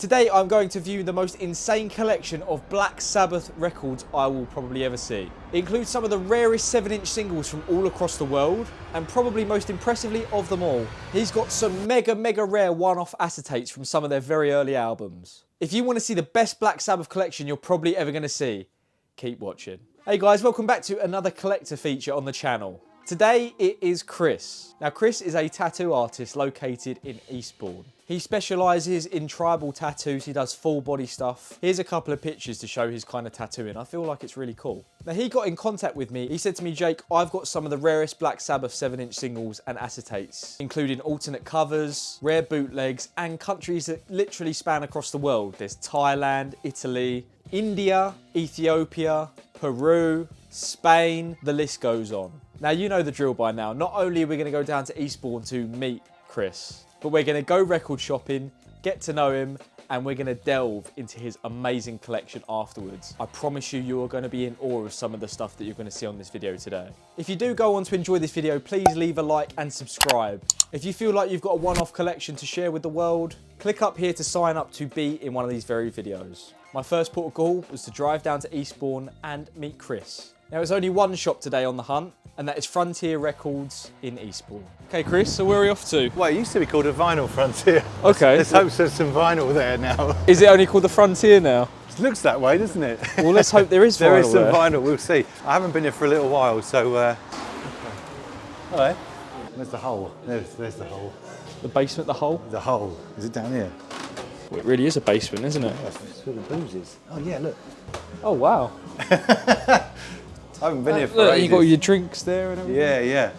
Today I'm going to view the most insane collection of Black Sabbath records I will probably ever see. It includes some of the rarest 7-inch singles from all across the world, and probably most impressively of them all, he's got some mega rare one-off acetates from some of their very early albums. If you want to see the best Black Sabbath collection you're probably ever going to see, keep watching. Hey guys, welcome back to another collector feature on the channel. Today it is Chris. Now Chris is a tattoo artist located in Eastbourne. He specialises in tribal tattoos, he does full body stuff. Here's a couple of pictures to show his kind of tattooing. I feel like it's really cool. Now he got in contact with me. He said to me, Jake, I've got some of the rarest Black Sabbath 7-inch singles and acetates, including alternate covers, rare bootlegs, and countries that literally span across the world. There's Thailand, Italy, India, Ethiopia, Peru, Spain, the list goes on. Now you know the drill by now. Not only are we going to go down to Eastbourne to meet Chris, but we're going to go record shopping, get to know him, and we're going to delve into his amazing collection afterwards. I promise you, you're going to be in awe of some of the stuff that you're going to see on this video today. If you do go on to enjoy this video, please leave a like and subscribe. If you feel like you've got a one-off collection to share with the world, click up here to sign up to be in one of these very videos. My first port of call was to drive down to Eastbourne and meet Chris. Now, there's only one shop today on the hunt, and that is Frontier Records in Eastbourne. Okay, Chris, so where are we off to? Well, it used to be called a vinyl Frontier. Okay. Let's hope there's some vinyl there now. Is it only called the Frontier now? It looks that way, doesn't it? Well, let's hope there is vinyl there is some there. vinyl, we'll see. I haven't been here for a little while, so... All right. There's the hole. There's the hole. The basement, the hole? The hole. Is it down here? Well, it really is a basement, isn't it? That's where the booze is. Oh, yeah, look. Oh, wow. I haven't been here for look, ages. you got your drinks there and everything? Yeah, yeah.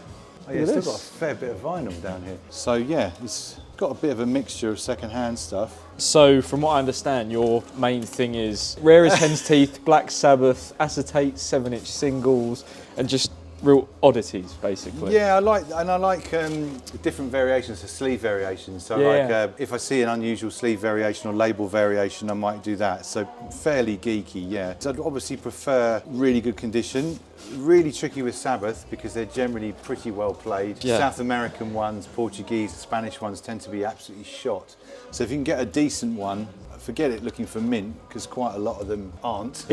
Oh, yeah, Look still at got a this. fair bit of vinyl down here. So, yeah, it's got a bit of a mixture of second-hand stuff. So, from what I understand, your main thing is rare as hen's teeth, Black Sabbath, acetates, 7-inch singles, and just real oddities, basically. Yeah, I like different variations, so sleeve variations. So Yeah. if I see an unusual sleeve variation or label variation, I might do that. So fairly geeky, yeah. So I'd obviously prefer really good condition. Really tricky with Sabbath because they're generally pretty well played. Yeah. South American ones, Portuguese, Spanish ones tend to be absolutely shot. So if you can get a decent one, forget it looking for mint because quite a lot of them aren't.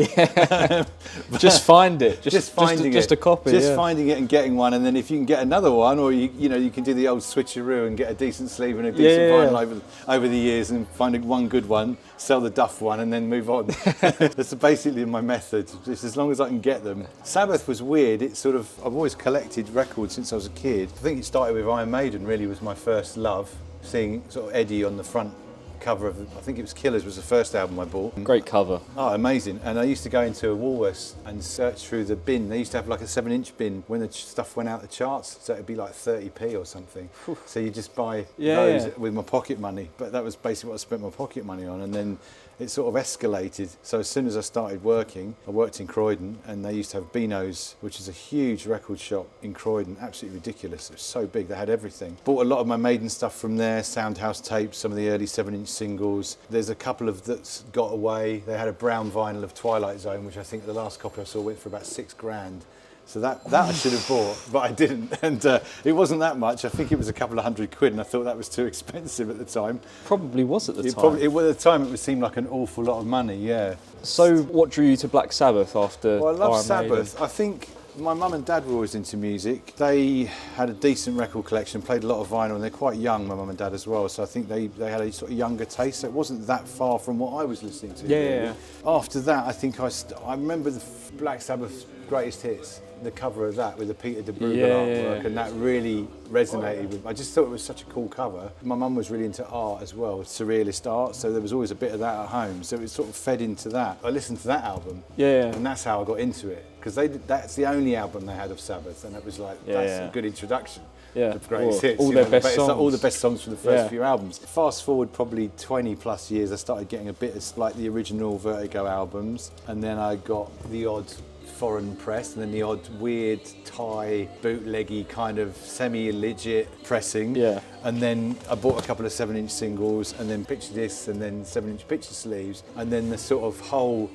Just find it. Just finding it. Just a copy. Just finding it and getting one, and then if you can get another one, or you can do the old switcheroo and get a decent sleeve and a decent vinyl over the years, and find one good one, sell the duff one, and then move on. That's basically my method. Just as long as I can get them. Sabbath was weird. It's sort of I've always collected records since I was a kid. I think it started with Iron Maiden. Really was my first love. Seeing sort of Eddie on the front cover of, I think it was Killers was the first album I bought. Great cover. Oh, amazing. And I used to go into a Woolworths and search through the bin. They used to have like a 7-inch bin when the stuff went out the charts, so it'd be like 30p or something. So you just buy those with my pocket money. But that was basically what I spent my pocket money on. And then it sort of escalated. So as soon as I started working, I worked in Croydon, and they used to have Beano's, which is a huge record shop in Croydon. Absolutely ridiculous. It was so big, they had everything. Bought a lot of my Maiden stuff from there, Soundhouse tapes, some of the early 7-inch singles. There's a couple of that's got away. They had a brown vinyl of Twilight Zone, which I think the last copy I saw went for about £6,000. So that I should have bought, but I didn't. And it wasn't that much. I think it was a couple of £100, and I thought that was too expensive at the time. Probably was at the time. Probably, at the time, it would seem like an awful lot of money, yeah. So what drew you to Black Sabbath after Well, I love Iron Sabbath. Maiden? I think my mum and dad were always into music. They had a decent record collection, played a lot of vinyl, and they're quite young, my mum and dad as well. So I think they had a sort of younger taste. So it wasn't that far from what I was listening to. Yeah. After that, I think I remember the Black Sabbath Greatest Hits. The cover of that with the Peter de Bruegel artwork, and that really resonated with me. I just thought it was such a cool cover. My mum was really into art as well, surrealist art, so there was always a bit of that at home, so it sort of fed into that. I listened to that album, and that's how I got into it, because that's the only album they had of Sabbath, and it was like, that's a good introduction. Yeah, The Greatest Hits. all their best songs. All the best songs from the first few albums. Fast forward probably 20 plus years, I started getting a bit of like the original Vertigo albums, and then I got the odd foreign press, and then the odd weird Thai bootleggy kind of semi-legit pressing. Yeah. And then I bought a couple of 7-inch singles, and then picture discs, and then 7-inch picture sleeves, and then the sort of whole,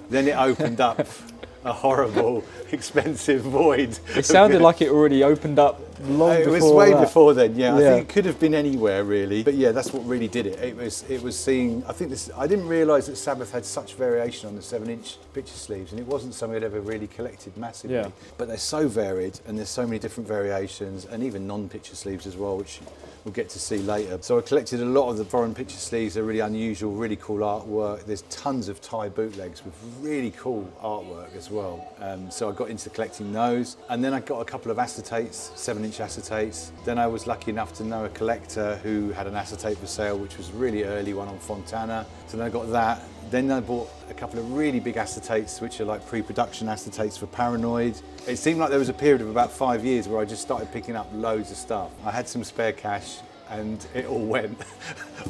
then it opened up a horrible, expensive void. It sounded like it already opened up long It before was way that. before then, yeah. I Yeah. think it could have been anywhere really, but yeah, that's what really did it. It was seeing. I think this. I didn't realise that Sabbath had such variation on the 7-inch picture sleeves, and it wasn't something I'd ever really collected massively. Yeah. But they're so varied, and there's so many different variations, and even non-picture sleeves as well, which we'll get to see later. So I collected a lot of the foreign picture sleeves. They're really unusual, really cool artwork. There's tons of Thai bootlegs with really cool artwork as well. So I got into collecting those, and then I got a couple of acetates, 7-inch acetates. Then I was lucky enough to know a collector who had an acetate for sale, which was a really early one on Fontana. So then I got that. Then I bought a couple of really big acetates, which are like pre-production acetates for Paranoid. It seemed like there was a period of about 5 years where I just started picking up loads of stuff. I had some spare cash and it all went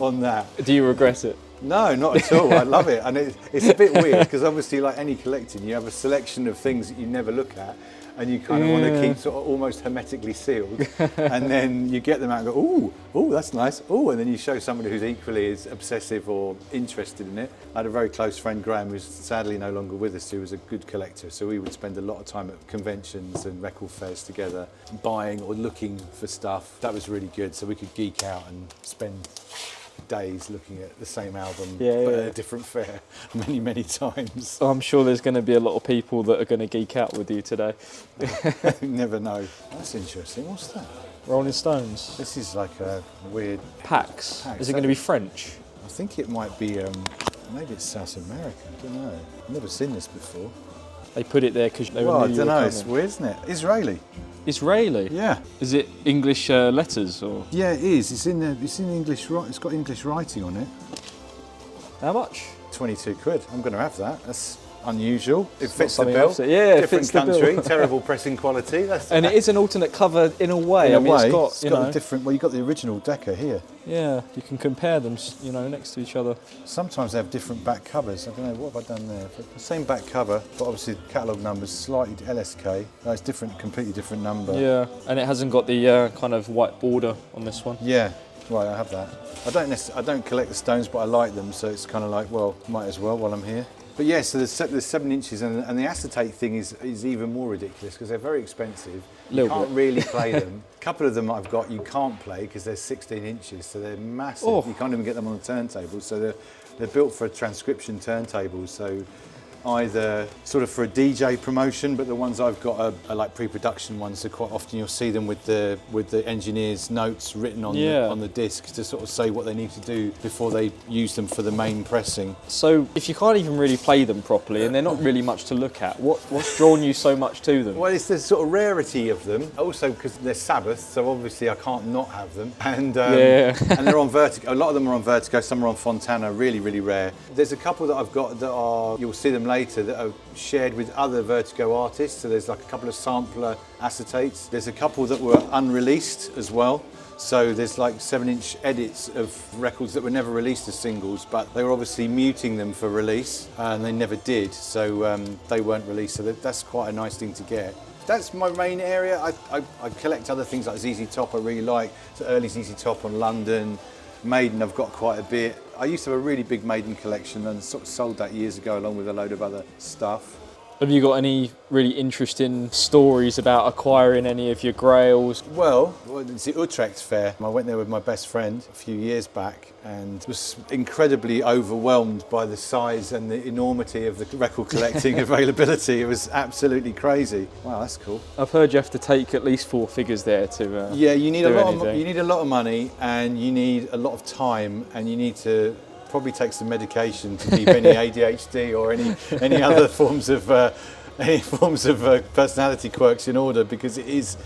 on that. Do you regret it? No, not at all. I love it. And it's a bit weird because obviously like any collecting, you have a selection of things that you never look at and you kind of want to keep sort of almost hermetically sealed. And then you get them out and go, ooh, that's nice. Ooh, and then you show somebody who's equally as obsessive or interested in it. I had a very close friend, Graham, who's sadly no longer with us, who was a good collector. So we would spend a lot of time at conventions and record fairs together, buying or looking for stuff. That was really good. So we could geek out and spend days looking at the same album but at a different fair many times. I'm sure there's going to be a lot of people that are going to geek out with you today. You never know. That's interesting. What's that? Rolling Stones. This is like a weird Pax. Is it going to be French? I think it might be maybe it's South American. I don't know. I've never seen this before. They put it there because they Well, I knew you don't were know. coming. It's weird, isn't it? Israeli. Israeli? Yeah. Is it English letters or? Yeah, it is. It's in English. It's got English writing on it. How much? 22 quid. I'm going to have that. That's unusual. It fits the something bill. else. Yeah, it different fits the country. bill. Terrible pressing quality. And it is an alternate cover in a way. In a way, it's got, it's got a different. Well, you got the original Decca here. Yeah, you can compare them, next to each other. Sometimes they have different back covers. I don't know, what have I done there? The same back cover, but obviously the catalogue number's slightly LSK. No, it's different, completely different number. Yeah, and it hasn't got the kind of white border on this one. Yeah, right, I have that. I don't collect the Stones, but I like them, so it's kind of like, well, might as well while I'm here. But yeah, so there's 7 inches, and the acetate thing is even more ridiculous because they're very expensive. You can't really play them. A couple of them I've got you can't play because they're 16 inches, so they're massive. Oh. You can't even get them on the turntable. So they're built for transcription turntables. So either sort of for a DJ promotion, but the ones I've got are like pre-production ones, so quite often you'll see them with the engineer's notes written on the disc to sort of say what they need to do before they use them for the main pressing. So if you can't even really play them properly and they're not really much to look at, what's drawn you so much to them? Well, it's the sort of rarity of them, also because they're Sabbath, so obviously I can't not have them. And and they're on Vertigo. A lot of them are on Vertigo, some are on Fontana, really, really rare. There's a couple that I've got that are, you'll see them later, that are shared with other Vertigo artists. So there's like a couple of sampler acetates. There's a couple that were unreleased as well. So there's like 7-inch edits of records that were never released as singles, but they were obviously muting them for release, and they never did. So they weren't released. So that's quite a nice thing to get. That's my main area. I collect other things like ZZ Top I really like. So early ZZ Top on London. Maiden I've got quite a bit. I used to have a really big Maiden collection and sort of sold that years ago along with a load of other stuff. Have you got any really interesting stories about acquiring any of your grails? Well, it's the Utrecht Fair. I went there with my best friend a few years back and was incredibly overwhelmed by the size and the enormity of the record collecting availability. It was absolutely crazy. Wow, that's cool. I've heard you have to take at least 4 figures there to yeah, you need do a lot. anything. You need a lot of money, and you need a lot of time, and you need to probably take some medication to keep any ADHD or any other forms of personality quirks in order, because it is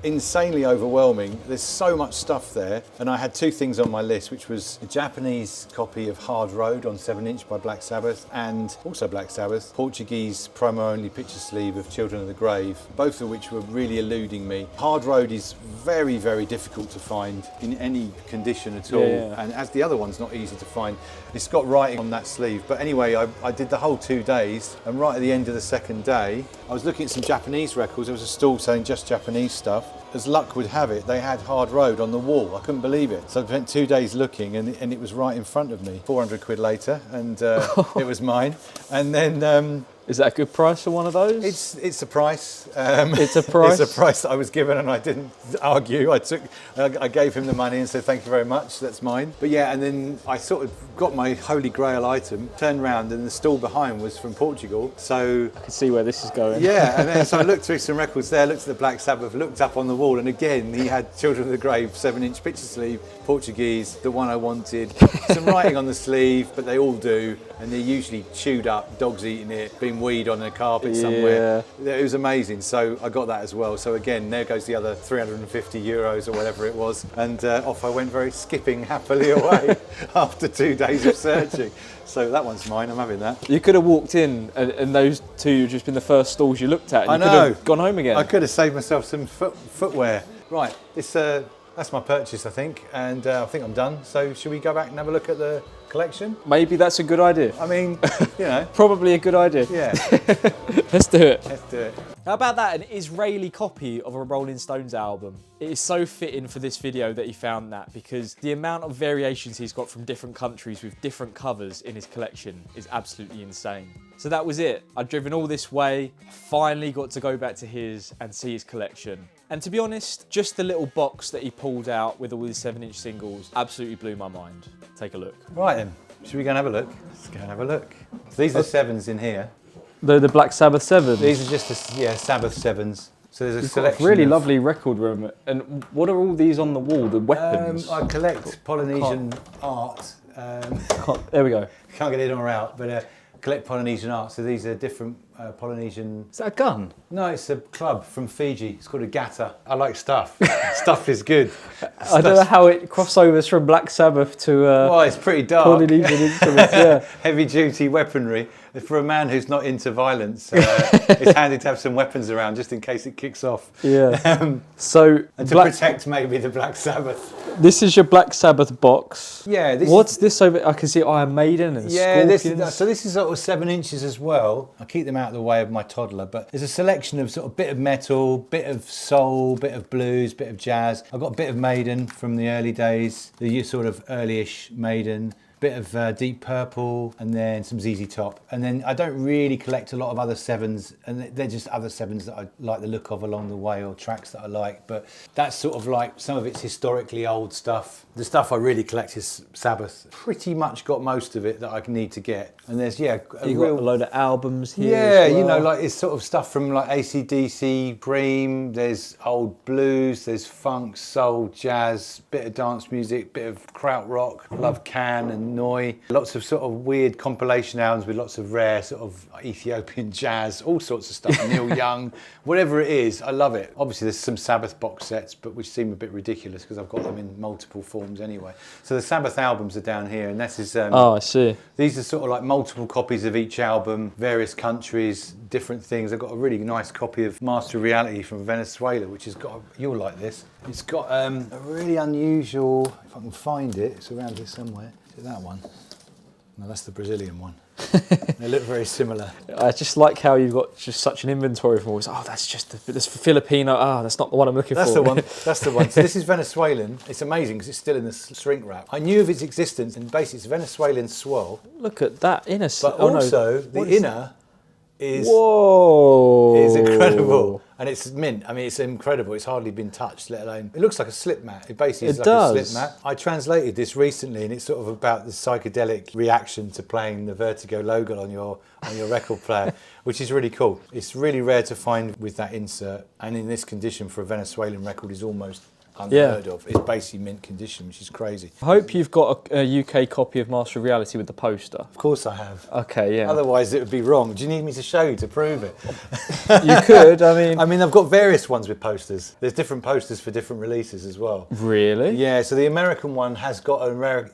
insanely overwhelming. There's so much stuff there, and I had 2 things on my list, which was a Japanese copy of Hard Road on 7-inch by Black Sabbath, and also Black Sabbath, Portuguese promo-only picture sleeve of Children of the Grave, both of which were really eluding me. Hard Road is very, very difficult to find in any condition at all, and as the other one's not easy to find. It's got writing on that sleeve, but anyway, I did the whole 2 days, and right at the end of the second day, I was looking at some Japanese records. There was a stall selling just Japanese stuff. As luck would have it, they had Hard Road on the wall. I couldn't believe it. So I spent 2 days looking, and it was right in front of me. 400 quid later, and it was mine. And then Is that a good price for one of those? It's a price. It's a price? It's a price that I was given, and I didn't argue. I gave him the money and said, thank you very much, that's mine. But yeah, and then I sort of got my holy grail item, turned around, and the stall behind was from Portugal. So I can see where this is going. yeah, and then so I looked through some records there, looked at the Black Sabbath, looked up on the wall, and again, he had Children of the Grave 7-inch picture sleeve, Portuguese, the one I wanted. Some writing on the sleeve, but they all do, and they're usually chewed up, dogs eating it, been weed on a carpet somewhere. It was amazing, so I got that as well. So again, there goes the other 350 euros or whatever it was, and off I went skipping happily away after 2 days of searching. So that one's mine, I'm having that. You could have walked in and those two have just been the first stalls you looked at, and you I could know. have gone home again. I could have saved myself some footwear. Right, that's my purchase, I think, and I think I'm done. So should we go back and have a look at the collection? Maybe that's a good idea. I mean, you know. Probably a good idea. Yeah. Let's do it. Let's do it. How about that? An Israeli copy of a Rolling Stones album. It is so fitting for this video that he found that, because the amount of variations he's got from different countries with different covers in his collection is absolutely insane. So that was it. I'd driven all this way, finally got to go back to his and see his collection. And to be honest, just the little box that he pulled out with all his 7-inch singles absolutely blew my mind. Take a look. Right then, should we go and have a look? Let's go and have a look. So these are 7s in here. The Black Sabbath 7s. These are just Sabbath 7s. So there's a You've selection. got a really lovely record room. And what are all these on the wall? The weapons? I collect Polynesian art. There we go. Can't get in or out, but collect Polynesian art. So these are different Polynesian. Is that a gun? No, it's a club from Fiji. It's called a gata. I like stuff. Stuff is good. I don't know how it crossovers from Black Sabbath to Well, it's pretty dark. Polynesian instruments, yeah. Heavy duty weaponry. For a man who's not into violence, it's handy to have some weapons around just in case it kicks off. Yeah. And So to protect maybe the Black Sabbath. this is your Black Sabbath box. Yeah. What's this over? I can see Iron Maiden and Scorpions. This is sort of 7 inches as well. I keep them out of the way of my toddler, but there's a selection of sort of bit of metal, bit of soul, bit of blues, bit of jazz. I've got a bit of Maiden from the early days, the sort of early-ish Maiden. Bit of Deep Purple, and then some ZZ Top. And then I don't really collect a lot of other 7s, and they're just other 7s that I like the look of along the way, or tracks that I like. But that's sort of like some of it's historically old stuff. The stuff I really collect is Sabbath. Pretty much got most of it that I need to get. And there's, You've got a load of albums here. Yeah, as well. you know, like it's sort of stuff from like AC/DC, Cream, there's old blues, there's funk, soul, jazz, bit of dance music, bit of krautrock, love Can and Noi. Lots of sort of weird compilation albums with lots of rare sort of Ethiopian jazz, all sorts of stuff. Neil Young, whatever it is, I love it. Obviously there's some Sabbath box sets, but which seem a bit ridiculous because I've got them in multiple forms anyway. So the Sabbath albums are down here, and this is... oh, I see. These are sort of like multiple copies of each album, various countries, different things. I've got a really nice copy of Master of Reality from Venezuela, which has got, you'll like this. It's got a really unusual, if I can find it, it's around here somewhere. Is it that one? No, that's the Brazilian one. They look very similar. I just like how you've got just such an inventory from all this. Oh, that's just this Filipino. Oh, that's not the one I'm looking That's for. the one. That's the one. So this is Venezuelan. It's amazing because it's still in the shrink wrap. I knew of its existence, and basically it's Venezuelan swirl. Look at that inner. But also the inner is incredible, and it's mint. I mean, it's incredible. It's hardly been touched, let alone. It looks like a slipmat. It basically is like a slipmat. I translated this recently, and it's sort of about the psychedelic reaction to playing the Vertigo logo on your record player, which is really cool. It's really rare to find with that insert, and in this condition for a Venezuelan record is almost unheard of. It's basically mint condition, which is crazy. I hope you've got a UK copy of Master of Reality with the poster. Of course I have. Okay, yeah. Otherwise it would be wrong. Do you need me to show you to prove it? You could, I mean... I've got various ones with posters. There's different posters for different releases as well. Really? Yeah, so the American one has got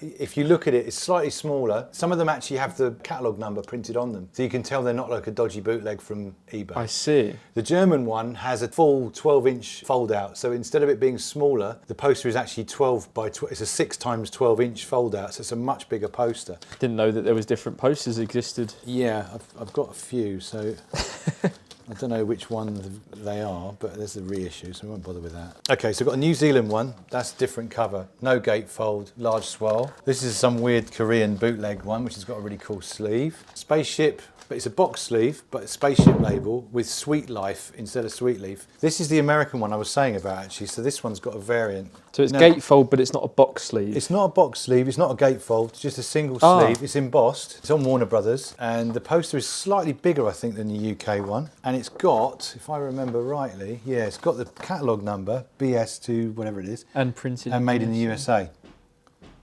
if you look at it, it's slightly smaller. Some of them actually have the catalogue number printed on them. So you can tell they're not like a dodgy bootleg from eBay. I see. The German one has a full 12-inch fold out. So instead of it being smaller, the poster is actually 12 by 12. It's a 6 times 12-inch fold out. So it's a much bigger poster. Didn't know that there was different posters existed. Yeah, I've got a few. So I don't know which one they are, but there's a reissue, so we won't bother with that. Okay, so I've got a New Zealand one. That's a different cover. No gatefold, large swirl. This is some weird Korean bootleg one, which has got a really cool sleeve. Spaceship, but it's a box sleeve, but a spaceship label with Sweet Life instead of Sweet Leaf. This is the American one I was saying about, actually, so this one's got a variant. So it's gatefold, but it's not a box sleeve. It's not a box sleeve, it's not a gatefold, it's just a single sleeve. It's embossed, it's on Warner Brothers, and the poster is slightly bigger, I think, than the UK one. And it's got, if I remember rightly, yeah, it's got the catalogue number, BS2, whatever it is. And printed. And made in the USA.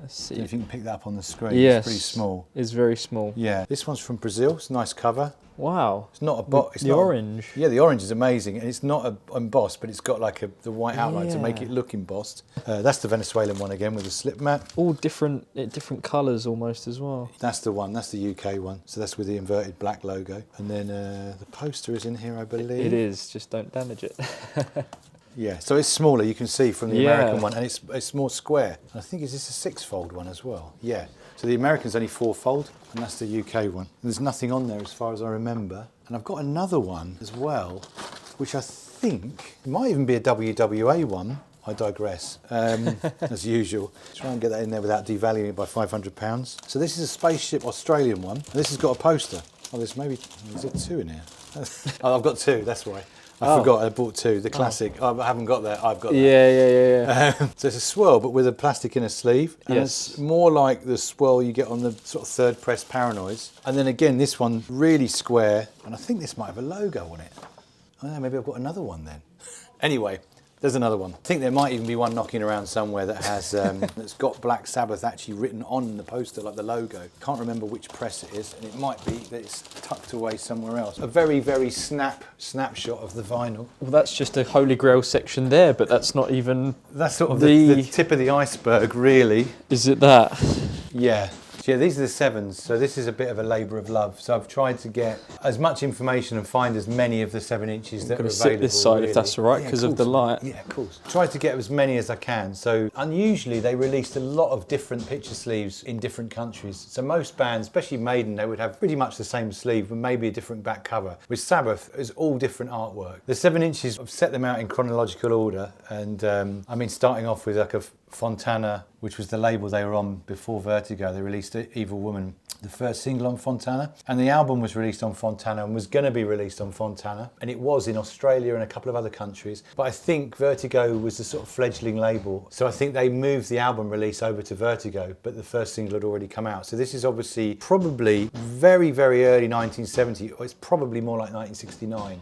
Let's see. If you can pick that up on the screen, Yes, it's pretty small. It's very small. Yeah, this one's from Brazil, it's a nice cover. Wow. It's not a box. The orange. Yeah, the orange is amazing, and it's not embossed, but it's got like the white outline to make it look embossed. That's the Venezuelan one again with the slip mat. All different colours almost as well. That's the one. That's the UK one. So that's with the inverted black logo. And then the poster is in here, I believe. It is. Just don't damage it. Yeah. So it's smaller. You can see from the American one, and it's more square. I think is this a 6-fold one as well? Yeah. So the American's only 4-fold, and that's the UK one. There's nothing on there as far as I remember. And I've got another one as well, which I think might even be a WWA one. I digress, as usual. Try and get that in there without devaluing it by £500. So this is a Spaceship Australian one. And this has got a poster. Oh, there's maybe, is there 2 in here? Oh, I've got 2, that's why. I forgot, I bought 2, the classic. I haven't got that, I've got that. Yeah. So it's a swirl, but with a plastic inner sleeve. And it's more like the swirl you get on the sort of third press Paranoids. And then again, this one, really square. And I think this might have a logo on it. I don't know, maybe I've got another one then. Anyway, there's another one. I think there might even be one knocking around somewhere that has that's got Black Sabbath actually written on the poster, like the logo. Can't remember which press it is, and it might be that it's tucked away somewhere else. A very, very snapshot of the vinyl. Well, that's just a Holy Grail section there, but that's not even. That's sort of the tip of the iceberg, really. Is it that? Yeah. Yeah, these are the 7s, so this is a bit of a labour of love. So I've tried to get as much information and find as many of the 7 inches that are available. Sit this side, really. If that's all right, because of the light. Yeah, of course. Try to get as many as I can. So unusually, they released a lot of different picture sleeves in different countries. So most bands, especially Maiden, they would have pretty much the same sleeve, but maybe a different back cover. With Sabbath, it's all different artwork. The 7 inches, I've set them out in chronological order, and I mean, starting off with like a Fontana, which was the label they were on before Vertigo. They released Evil Woman, the first single on Fontana, and the album was released on Fontana and was going to be released on Fontana, and it was in Australia and a couple of other countries, but I think Vertigo was the sort of fledgling label, so I think they moved the album release over to Vertigo, but the first single had already come out. So this is obviously probably very, very early 1970, or it's probably more like 1969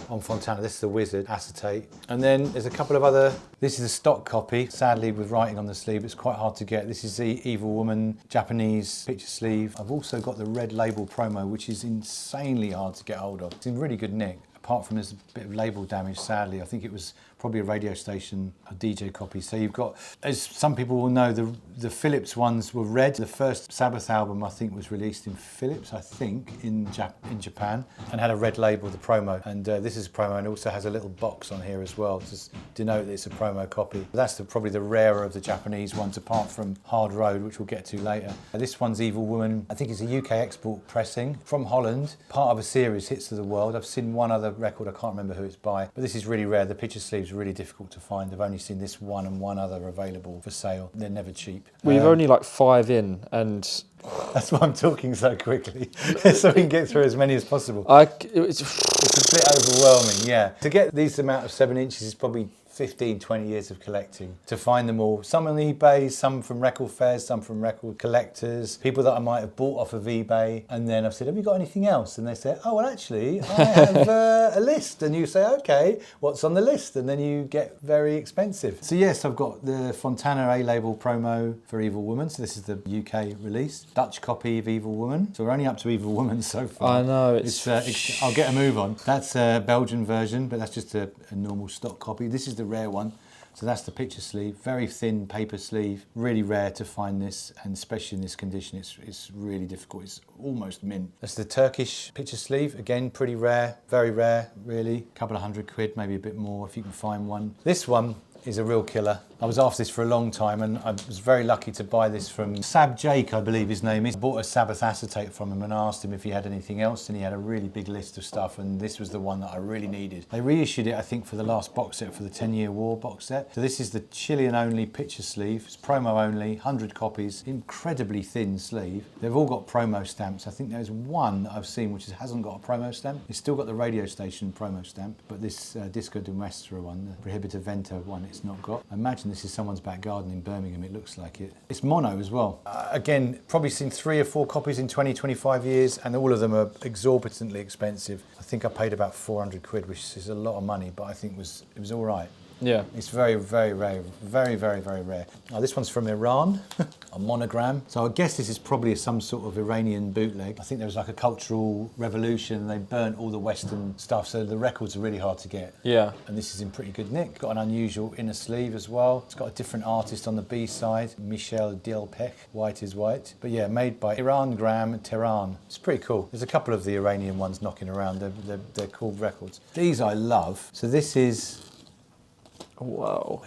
on Fontana. This is the Wizard acetate, and then there's a couple of other. This is a stock copy, sadly with writing on the sleeve, it's quite hard to get. This is the Evil Woman Japanese picture sleeve. I've also got the red label promo, which is insanely hard to get hold of. It's in really good nick, apart from there's a bit of label damage, sadly. I think it was probably a radio station, a DJ copy. So you've got, as some people will know, the Philips ones were red. The first Sabbath album, I think, was released in Philips, I think, in Japan, and had a red label, the promo. And this is a promo, and also has a little box on here as well to denote that it's a promo copy. That's probably the rarer of the Japanese ones, apart from Hard Road, which we'll get to later. This one's Evil Woman. I think it's a UK export pressing from Holland, part of a series, Hits of the World. I've seen one other record, I can't remember who it's by, but this is really rare. The picture sleeves are really difficult to find. I've only seen this one and one other available for sale. They're never cheap. We've only like 5 in, and that's why I'm talking so quickly, so we can get through as many as possible. It's a bit overwhelming, yeah. To get these amount of 7 inches is probably 15, 20 years of collecting to find them all. Some on eBay, some from record fairs, some from record collectors, people that I might have bought off of eBay. And then I've said, have you got anything else? And they say, oh, well, actually, I have a list. And you say, okay, what's on the list? And then you get very expensive. So yes, I've got the Fontana A-label promo for Evil Woman. So this is the UK release. Dutch copy of Evil Woman. So we're only up to Evil Woman so far. I know, I'll get a move on. That's a Belgian version, but that's just a normal stock copy. This is the rare one. So that's the picture sleeve, very thin paper sleeve, really rare to find this, and especially in this condition, it's really difficult. It's almost mint. That's the Turkish picture sleeve, again, pretty rare, very rare, really. A couple of £100, maybe a bit more if you can find one. This one is a real killer. I was after this for a long time, and I was very lucky to buy this from Sab Jake, I believe his name is. I bought a Sabbath acetate from him and asked him if he had anything else, and he had a really big list of stuff, and this was the one that I really needed. They reissued it, I think, for the last box set, for the 10-year war box set. So this is the Chilean only picture sleeve. It's promo only, 100 copies, incredibly thin sleeve. They've all got promo stamps. I think there's one that I've seen which hasn't got a promo stamp. It's still got the radio station promo stamp, but this Disco de Muestra one, the Prohibita Vento one, it's not got. I imagine this is someone's back garden in Birmingham, it looks like it. It's mono as well. Again, probably seen 3 or 4 copies in 20, 25 years, and all of them are exorbitantly expensive. I think I paid about 400 quid, which is a lot of money, but I think it was all right. Yeah. It's very, very rare. Very, very, very rare. Now, this one's from Iran, a monogram. So I guess this is probably some sort of Iranian bootleg. I think there was like a cultural revolution and they burnt all the Western stuff, so the records are really hard to get. Yeah. And this is in pretty good nick. Got an unusual inner sleeve as well. It's got a different artist on the B side, Michel Delpech, White is White. But yeah, made by Iran Gram Tehran. It's pretty cool. There's a couple of the Iranian ones knocking around. They're cool records. These I love. So this is... Whoa.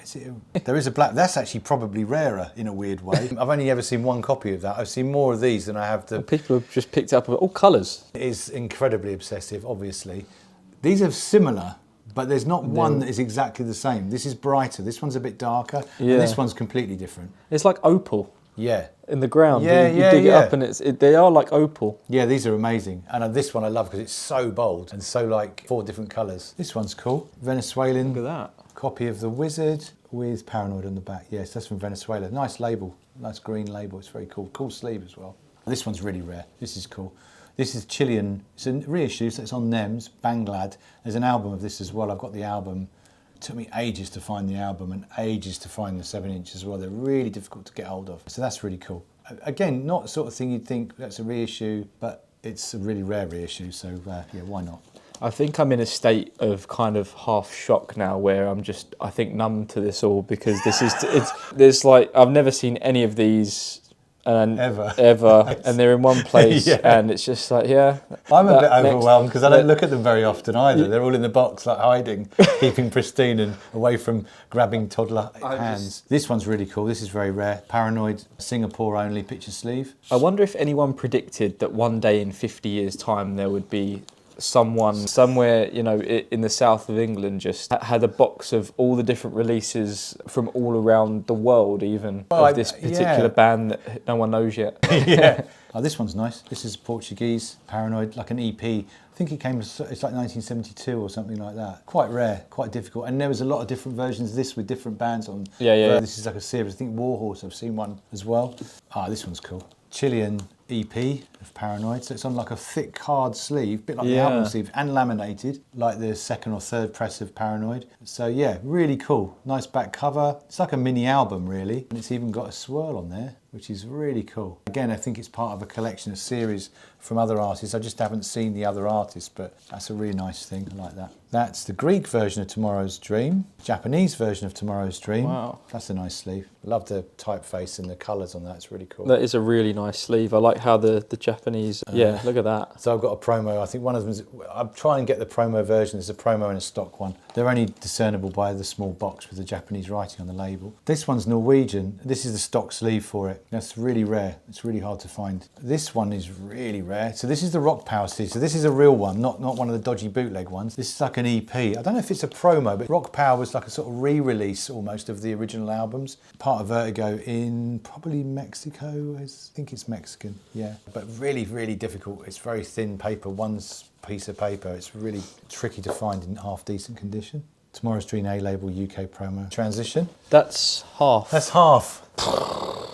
There is a black, that's actually probably rarer in a weird way. I've only ever seen one copy of that. I've seen more of these than I have the... Well, people have just picked up all colours. It is incredibly obsessive, obviously. These are similar, but there's not one that is exactly the same. This is brighter, this one's a bit darker, and this one's completely different. It's like opal. Yeah. In the ground. Yeah, you dig it up and they are like opal. Yeah, these are amazing. And this one I love because it's so bold and so like 4 different colours. This one's cool. Venezuelan. Look at that. Copy of The Wizard with Paranoid on the back. Yes, that's from Venezuela. Nice label, nice green label. It's very cool. Cool sleeve as well. This one's really rare. This is cool. This is Chilean. It's a reissue, so it's on NEMS, Banglad. There's an album of this as well. I've got the album. It took me ages to find the album and ages to find the 7-inch as well. They're really difficult to get hold of. So that's really cool. Again, not the sort of thing you'd think that's a reissue, but it's a really rare reissue, so yeah, why not? I think I'm in a state of kind of half shock now where I'm just, I think, numb to this all because there's like, I've never seen any of these and ever, and they're in one place and it's just like, I'm a bit overwhelmed because I don't look at them very often either. They're all in the box, like hiding, keeping pristine and away from grabbing toddler hands. This one's really cool. This is very rare. Paranoid, Singapore only picture sleeve. I wonder if anyone predicted that one day in 50 years' time there would be someone somewhere, you know, in the south of England just had a box of all the different releases from all around the world, even of this particular band that no one knows yet. Yeah. Oh, this one's nice. This is Portuguese, Paranoid, like an EP. I think it came, it's like 1972 or something like that. Quite rare, quite difficult. And there was a lot of different versions of this with different bands on. Yeah. This is like a series. I think Warhorse, I've seen one as well. Ah, this one's cool. Chilean EP of Paranoid, so it's on like a thick hard sleeve, a bit like the album sleeve, and laminated like the 2nd or 3rd press of Paranoid. So yeah, really cool. Nice back cover. It's like a mini album really, and it's even got a swirl on there, which is really cool. Again, I think it's part of a collection, a series from other artists. I just haven't seen the other artists, but that's a really nice thing. I like that. That's the Greek version of Tomorrow's Dream. Japanese version of Tomorrow's Dream. Wow. That's a nice sleeve. Love the typeface and the colours on that. It's really cool. That is a really nice sleeve. I like how the Japanese, look at that. So I've got a promo. I think one of them is, I'll try and get the promo version. There's a promo and a stock one. They're only discernible by the small box with the Japanese writing on the label. This one's Norwegian. This is the stock sleeve for it. That's really rare. It's really hard to find. This one is really rare. So this is the Rock Power sleeve. So this is a real one, not one of the dodgy bootleg ones. This is like an EP. I don't know if it's a promo, but Rock Power was like a sort of re-release almost of the original albums. Part of Vertigo in probably Mexico. I think it's Mexican, yeah. But really, really difficult. It's very thin paper, one piece of paper. It's really tricky to find in half decent condition. Tomorrow's Dream A-label UK promo. Transition. That's half. That's half.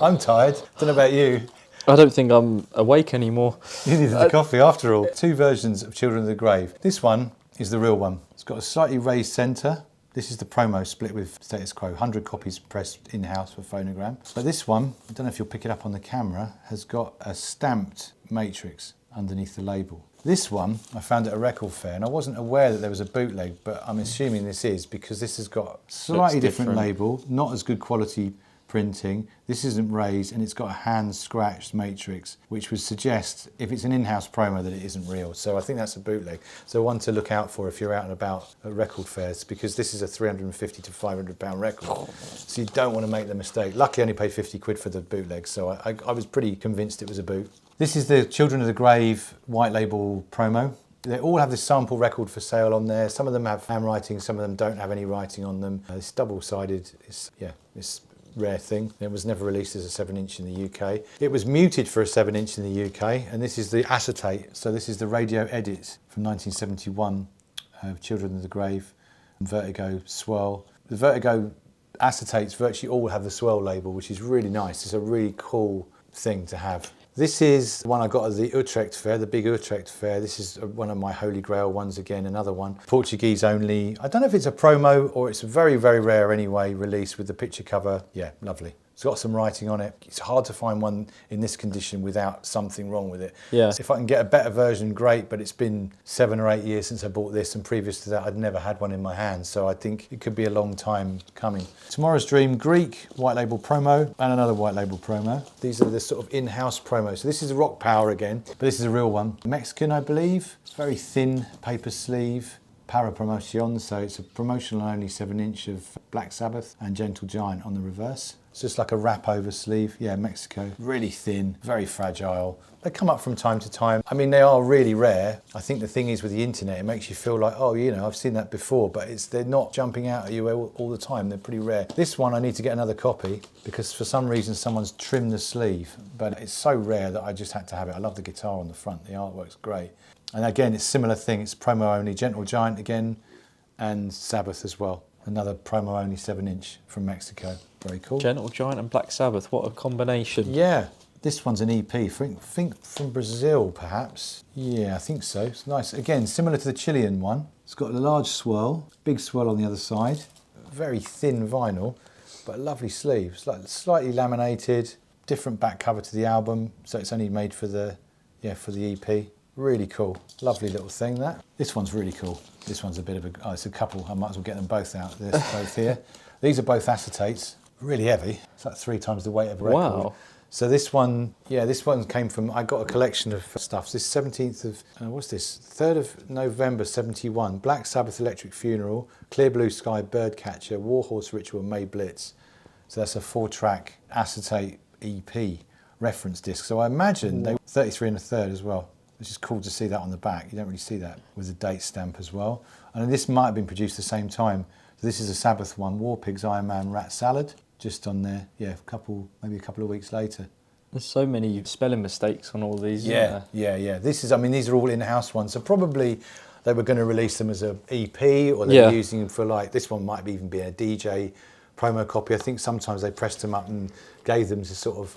I'm tired. Don't know about you. I don't think I'm awake anymore. You needed the coffee after all. 2 versions of Children of the Grave. This one is the real one. It's got a slightly raised centre. This is the promo split with Status Quo. 100 copies pressed in-house for phonogram. But this one, I don't know if you'll pick it up on the camera, has got a stamped matrix underneath the label. This one, I found at a record fair, and I wasn't aware that there was a bootleg, but I'm assuming this is because this has got slightly different label, not as good quality printing. This isn't raised, and it's got a hand-scratched matrix, which would suggest, if it's an in-house promo, that it isn't real. So I think that's a bootleg. So one to look out for if you're out and about at record fairs, because this is a 350 to 500 pound record. So you don't want to make the mistake. Luckily, I only paid 50 quid for the bootleg, so I was pretty convinced it was a boot. This is the Children of the Grave white label promo. They all have this sample record for sale on there. Some of them have handwriting, some of them don't have any writing on them. It's double-sided. It's rare thing. It was never released as a 7-inch in the UK. It was muted for a 7-inch in the UK, and this is the acetate. So this is the radio edit from 1971 of Children of the Grave, Vertigo Swirl. The Vertigo acetates virtually all have the swirl label, which is really nice. It's a really cool thing to have. This is the one I got at the Utrecht Fair, the big Utrecht Fair. This is one of my Holy Grail ones again, another one. Portuguese only. I don't know if it's a promo or it's a very, very rare anyway, release with the picture cover. Yeah, lovely. It's got some writing on it. It's hard to find one in this condition without something wrong with it. Yeah. If I can get a better version, great, but it's been 7 or 8 years since I bought this, and previous to that I'd never had one in my hands, so I think it could be a long time coming. Tomorrow's Dream Greek white label promo, and another white label promo. These are the sort of in-house promos. So this is Rock Power again, but this is a real one. Mexican, I believe. Very thin paper sleeve. Para Promotion, so it's a promotional only 7-inch of Black Sabbath and Gentle Giant on the reverse. It's just like a wrap over sleeve. Yeah, Mexico. Really thin, very fragile. They come up from time to time. I mean, they are really rare. I think the thing is with the internet, it makes you feel like, oh, you know, I've seen that before, but they're not jumping out at you all the time. They're pretty rare. This one, I need to get another copy because for some reason someone's trimmed the sleeve, but it's so rare that I just had to have it. I love the guitar on the front. The artwork's great. And again, it's a similar thing. It's promo only, Gentle Giant again, and Sabbath as well. Another promo only 7-inch from Mexico. Very cool. Gentle Giant and Black Sabbath, what a combination. Yeah, this one's an EP. I think from Brazil, perhaps. Yeah, I think so. It's nice. Again, similar to the Chilean one. It's got a large swirl, big swirl on the other side. Very thin vinyl, but a lovely sleeve. It's like slightly laminated, different back cover to the album, so it's only made for the EP. Really cool. Lovely little thing, that. This one's really cool. This one's a bit of a, it's a couple. I might as well get them both out. There's both here. These are both acetates. Really heavy. It's like 3 times the weight of a record. Wow. So this one, this one came from, I got a collection of stuff. This 17th of, what's this? 3rd of November, 71. Black Sabbath Electric Funeral, Clear Blue Sky, Birdcatcher, Warhorse Ritual, May Blitz. So that's a 4-track acetate EP reference disc. So I imagine they were 33 1/3 as well. Which is cool to see that on the back. You don't really see that with the date stamp as well. And this might have been produced at the same time. So this is a Sabbath one, War Pigs, Iron Man, Rat Salad, just on there. Yeah, maybe a couple of weeks later. There's so many spelling mistakes on all these. Yeah. These are all in-house ones. So probably they were going to release them as an EP, or they were using them for this one might even be a DJ promo copy. I think sometimes they pressed them up and gave them to sort of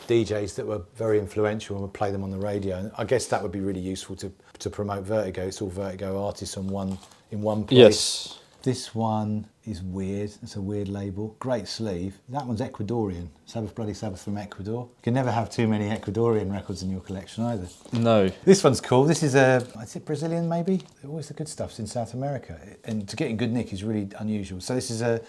DJs that were very influential and would play them on the radio. And I guess that would be really useful to promote Vertigo. It's all Vertigo artists in one place. Yes. This one is weird. It's a weird label. Great sleeve. That one's Ecuadorian. Sabbath Bloody Sabbath from Ecuador. You can never have too many Ecuadorian records in your collection either. No. This one's cool. This is is it Brazilian maybe? Always the good stuff's in South America. And to get in good nick is really unusual. So this is a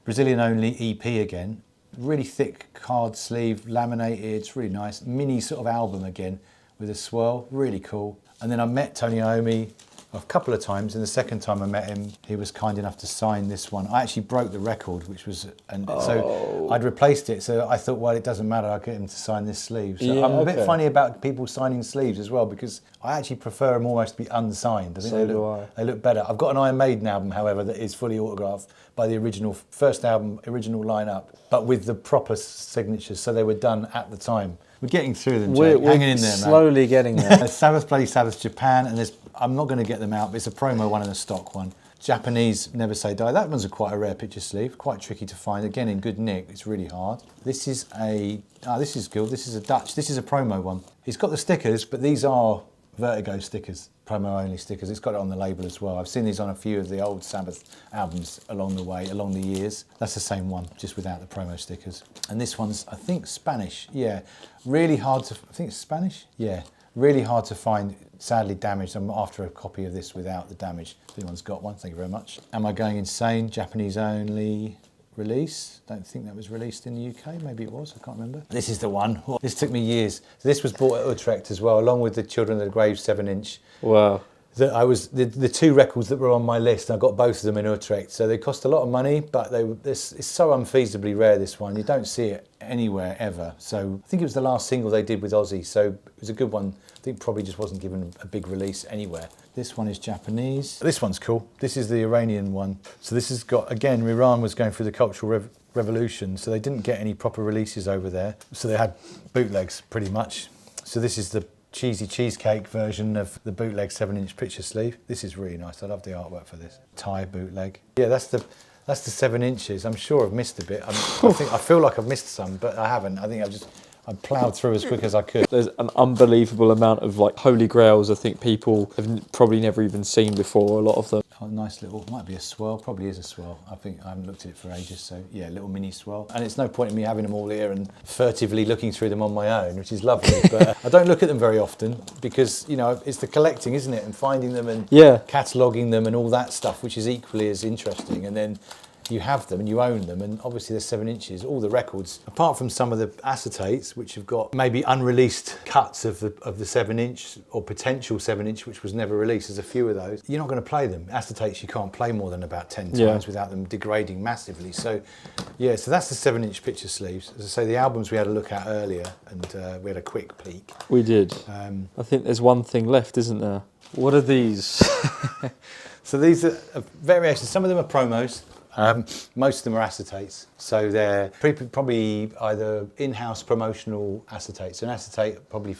Brazilian only EP again. Really thick card sleeve, laminated, it's really nice. Mini sort of album again with a swirl, really cool. And then I met Tony Iommi a couple of times, and the second time I met him, he was kind enough to sign this one. I actually broke the record, so I'd replaced it, so I thought, well, it doesn't matter, I'll get him to sign this sleeve. So I'm a bit funny about people signing sleeves as well, because I actually prefer them almost to be unsigned. I think they look better. I've got an Iron Maiden album, however, that is fully autographed by the first album, original lineup, but with the proper signatures, so they were done at the time. We're getting through them, Jake. We're hanging in there, man. Slowly getting there. Sabbath Bloody Sabbath Japan, and I'm not going to get them out, but it's a promo one and a stock one. Japanese Never Say Die. That one's quite a rare picture sleeve, quite tricky to find. Again, in good nick, it's really hard. This is this is good. This is a Dutch. This is a promo one. It's got the stickers, but these are Vertigo stickers, promo only stickers. It's got it on the label as well. I've seen these on a few of the old Sabbath albums along the years. That's the same one, just without the promo stickers. And this one's, I think, Spanish. Yeah, really hard to, I think it's Spanish? Yeah, really hard to find, sadly damaged. I'm after a copy of this without the damage. If anyone's got one, thank you very much. Am I Going Insane? Japanese only. release. Don't think that was released in the UK. Maybe it was. I can't remember. This is the one. This took me years. So this was bought at Utrecht as well, along with the Children of the Grave 7-inch. Wow. The two records that were on my list, I got both of them in Utrecht. So they cost a lot of money, but it's so unfeasibly rare, this one. You don't see it anywhere ever. So I think it was the last single they did with Ozzy. So it was a good one. I think probably just wasn't given a big release anywhere. This one is Japanese. This one's cool. This is the Iranian one. So this has got, again, Iran was going through the Cultural Revolution, so they didn't get any proper releases over there. So they had bootlegs pretty much. So this is the cheesy cheesecake version of the bootleg 7-inch picture sleeve. This is really nice. I love the artwork for this. Thai bootleg. Yeah, that's the 7 inches. I'm sure I've missed a bit. I feel like I've missed some, but I haven't. I think I ploughed through as quick as I could. There's an unbelievable amount of like holy grails I think people have probably never even seen before, a lot of them. Oh, nice little, might be a swirl, probably is a swirl. I think I haven't looked at it for ages, so yeah, little mini swirl. And it's no point in me having them all here and furtively looking through them on my own, which is lovely, but I don't look at them very often because, you know, it's the collecting, isn't it? And finding them and cataloguing them and all that stuff, which is equally as interesting. And then you have them and you own them, and obviously they're 7 inches, all the records, apart from some of the acetates, which have got maybe unreleased cuts of the 7-inch or potential 7-inch, which was never released. There's a few of those. You're not going to play them. Acetates you can't play more than about 10 times without them degrading massively. So yeah, so that's the 7-inch picture sleeves. As I say, the albums we had a look at earlier, and we had a quick peek. We did. I think there's one thing left, isn't there? What are these? So these are variations. Some of them are promos. Most of them are acetates, so they're probably either in-house promotional acetates. An acetate, probably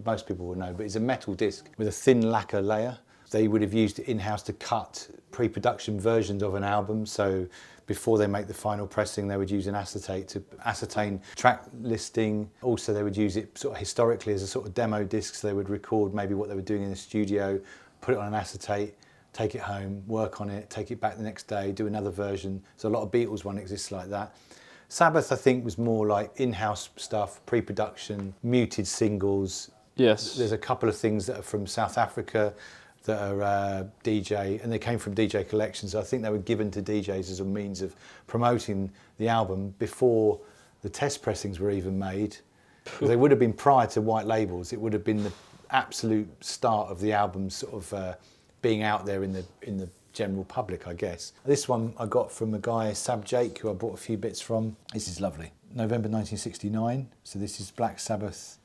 most people will know, but it's a metal disc with a thin lacquer layer. They would have used it in-house to cut pre-production versions of an album, so before they make the final pressing, they would use an acetate to ascertain track listing. Also, they would use it sort of historically as a sort of demo disc, so they would record maybe what they were doing in the studio, put it on an acetate, take it home, work on it, take it back the next day, do another version. So a lot of Beatles one exists like that. Sabbath, I think, was more like in-house stuff, pre-production, muted singles. Yes. There's a couple of things that are from South Africa that are DJ, and they came from DJ collections. So I think they were given to DJs as a means of promoting the album before the test pressings were even made. They would have been prior to white labels. It would have been the absolute start of the album sort of being out there in the general public, I guess. This one I got from a guy, Sab Jake, who I bought a few bits from. This is lovely. November 1969. So this is Black Sabbath,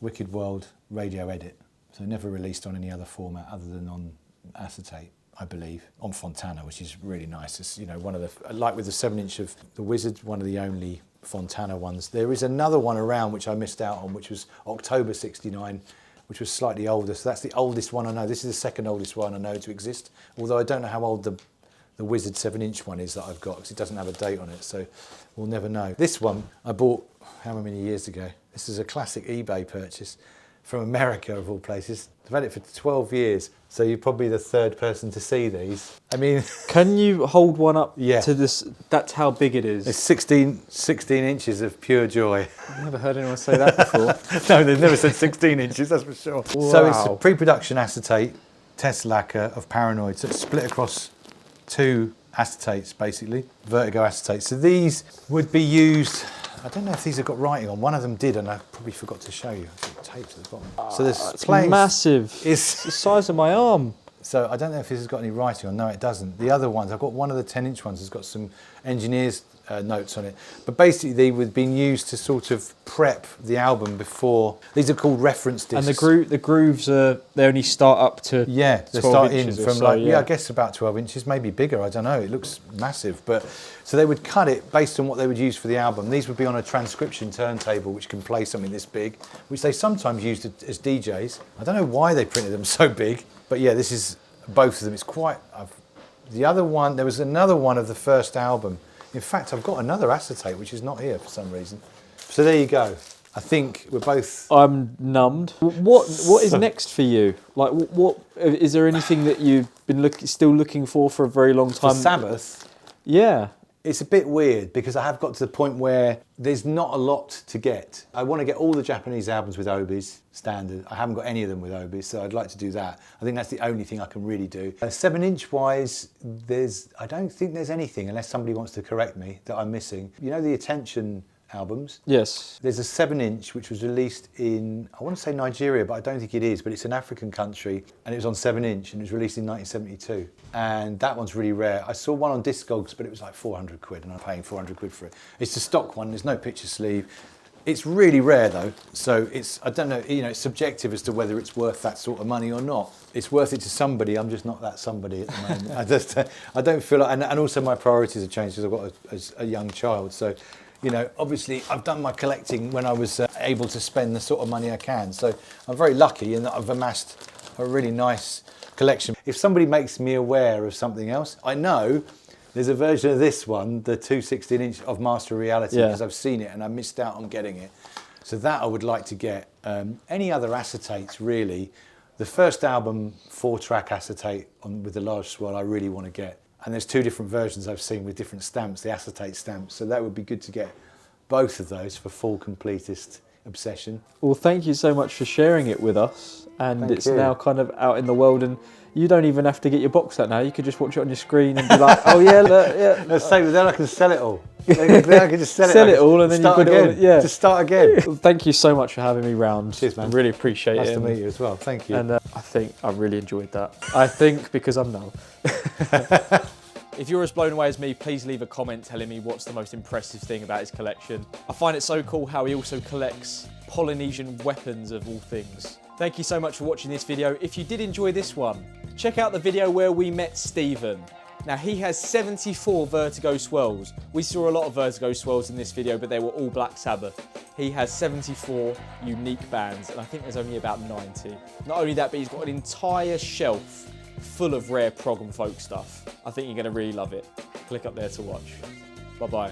Wicked World radio edit. So never released on any other format other than on acetate, I believe, on Fontana, which is really nice. It's, you know, one of the, like with the 7-inch of The Wizard, one of the only Fontana ones. There is another one around which I missed out on, which was October 69, which was slightly older. So that's the oldest one I know. This is the second oldest one I know to exist, although I don't know how old the Wizard 7-inch one is that I've got, because it doesn't have a date on it, so we'll never know. This one I bought how many years ago? This is a classic eBay purchase from America, of all places. I've had it for 12 years, so you're probably the third person to see these. I mean... Can you hold one up to this? That's how big it is. It's 16 inches of pure joy. I've never heard anyone say that before. No, they've never said 16 inches, that's for sure. Wow. So it's a pre-production acetate, test lacquer of Paranoid. So it's split across 2 acetates, basically, Vertigo acetates. So these would be used... I don't know if these have got writing on. One of them did, and I probably forgot to show you. Taped at the bottom. So there's it's massive. It's the size of my arm. So I don't know if this has got any writing on. No, it doesn't. The other ones, I've got one of the 10-inch ones has got some engineers' notes on it. But basically, they were being used to sort of prep the album before. These are called reference discs. And the grooves are, they only start up to they start in from so, I guess about 12 inches, maybe bigger. I don't know. It looks massive, but so they would cut it based on what they would use for the album. These would be on a transcription turntable, which can play something this big, which they sometimes used as DJs. I don't know why they printed them so big, but yeah, this is both of them. It's quite. The other one, there was another one of the first album. In fact, I've got another acetate, which is not here for some reason. So there you go. I think we're both... I'm numbed. What is next for you? Like, what is there anything that you've been still looking for a very long time? For Sabbath? Yeah. It's a bit weird because I have got to the point where there's not a lot to get. I want to get all the Japanese albums with obies, standard. I haven't got any of them with obies, so I'd like to do that. I think that's the only thing I can really do. 7-inch wise, I don't think there's anything, unless somebody wants to correct me, that I'm missing. You know the Attention albums? Yes. There's a 7-inch which was released in, I want to say Nigeria, but I don't think it is, but it's an African country, and it was on 7-inch and it was released in 1972. And that one's really rare. I saw one on Discogs, but it was like 400 quid and I'm paying 400 quid for it. It's the stock one, there's no picture sleeve. It's really rare though, so I don't know, it's subjective as to whether it's worth that sort of money or not. It's worth it to somebody, I'm just not that somebody at the moment. I don't feel like, and also my priorities have changed because I've got a young child, so obviously I've done my collecting when I was able to spend the sort of money I can. So I'm very lucky in that I've amassed a really nice collection. If somebody makes me aware of something else, I know there's a version of this one, the 216-inch of Master Reality, because I've seen it and I missed out on getting it. So that I would like to get. Any other acetates really. The first album, 4-track acetate with the large swell, I really want to get. And there's 2 different versions I've seen with different stamps, the acetate stamps. So that would be good to get both of those for full completist obsession. Well, thank you so much for sharing it with us. And it's now kind of out in the world, and you don't even have to get your box set now. You could just watch it on your screen and be like, oh yeah, look, yeah. Let's say, then I can sell it all. Then I can just sell it all and then you put it all, Just start again. Well, thank you so much for having me round. Cheers, man. I really appreciate it. Nice to meet you as well. Thank you. And I think I really enjoyed that. I think because I'm Noel. If you're as blown away as me, please leave a comment telling me what's the most impressive thing about his collection. I find it so cool how he also collects Polynesian weapons of all things. Thank you so much for watching this video. If you did enjoy this one, check out the video where we met Stephen. Now he has 74 Vertigo swells. We saw a lot of Vertigo swells in this video, but they were all Black Sabbath. He has 74 unique bands, and I think there's only about 90. Not only that, but he's got an entire shelf full of rare prog and folk stuff. I think you're going to really love it. Click up there to watch. Bye-bye.